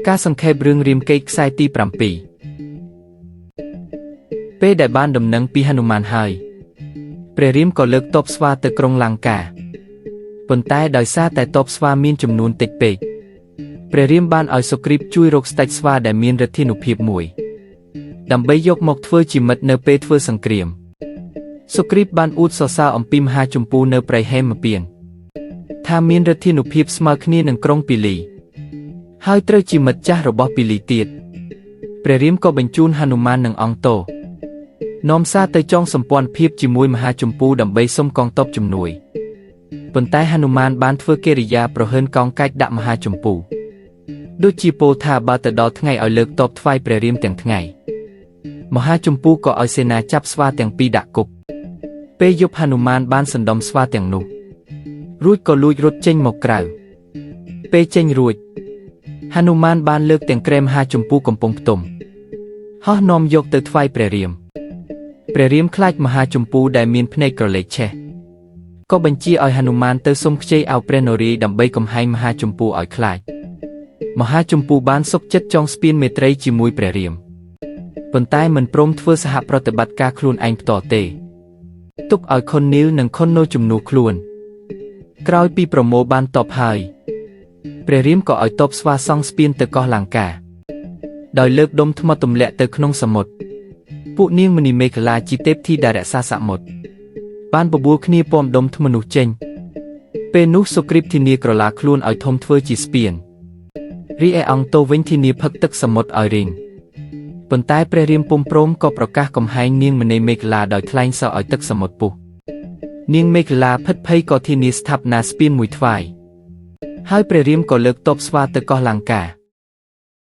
ការសង្ខេបរឿងរាមកេរ្តិ៍ខ្សែទី7ពេលដែលបានដំណឹងពីហនុមានហើយព្រះរាមក៏លើកទ័ពស្វាទៅក្រុងលង្កាប៉ុន្តែដោយសារតែទ័ពស្វាមានចំនួនតិចពេកព្រះរាមបានឲ្យសុគ្រីពជួយរកស្ដេចស្វាដែលមានឫទ្ធានុភាពមួយដើម្បីយកមកធ្វើជាមិត្តនៅពេលធ្វើសង្គ្រាមសុគ្រីពបានអួតសរសើរអំពីមហាជម្ពូនៅព្រៃហេមពាន្តថាមានឫទ្ធានុភាពស្មើគ្នានឹងក្រុងពាលីហើយត្រូវជាមិត្តចាស់របស់ពាលីទៀតព្រះរាមក៏បញ្ជូនហនុមាននិងអង្គទនាំសារទៅចងសម្ព័ន្ធភាពជាមួយមហាជម្ពូដើម្បីសុំកងទ័ពជំនួយប៉ុន្តែហនុមានបានធ្វើកិរិយាប្រហើនកោងកាច់ដាក់មហាជម្ពូដូចជាពោលថាបើទៅដល់ថ្ងៃឲ្យលើកទ័ពថ្វាយព្រះរាមទាំងថ្ងៃមហាជម្ពូក៏ឲ្យសេនាចាប់ស្វាទាំងពីរដាក់គុកពេលយប់ហនុមានបានសណ្ដំស្វាទាំងនោះរួចក៏លួចរត់ចេញមកក្រៅពេលចេញរួចហនុមានបានលើកទាំងគ្រែមហាជម្ពូកំពុងផ្ទុំហោះនាំយកទៅថ្វាយព្រះរាមខ្លាចមហាជម្ពូដែលមានភ្នែកក្រឡេកឆេះក៏បញ្ជាឲ្យហនុមានទៅសុំខ្ចីឲ្យព្រះនរាយណ៍ដើម្បីកំហែងមហាជម្ពូឲ្យខ្លាចមហាជម្ពូបានសុខចិត្តចងស្ពានមេត្រីជាមួយព្រះរាមប៉ុន្តែមិនព្រមធ្វើសហប្រតិបត្តិការខ្លួនឯងផ្ទាល់ទេទុកឲ្យខុននីលនិងខុននូជំនួសខ្លួនក្រោយពីប្រមូលបានទ័ពហើយព្រះរាមក៏ឲ្យទ័ពស្វាសង់ស្ពានទៅកោះលង្កាដោយលើកដុំថ្មទម្លាក់ទៅក្នុងសមុទ្រពួកនាងមณีមេខលាជាទេពធីតារក្សាសមុទ្របានបបួលគ្នាពំដុំថ្មនោះចេញពេលនោះសុគ្រីពធានាក្រឡាខ្លួនឲ្យធំធ្វើជាស្ពានរីឯអង្គទវិញធានាផឹកទឹកសមុទ្រឲ្យរីងប៉ុន្តែព្រះរាមពុំព្រមក៏ប្រកាសកំហែងនាងមณีមេខលាដោយថ្លែងសរឲ្យទឹកសមុទ្រពុះនាងមេខលាភិតភ័យក៏ធានាស្ថាបនាស្ពានមួយថ្វាយហើយព្រះរាមក៏លើកទ័ពស្វាទៅកោះលង្កា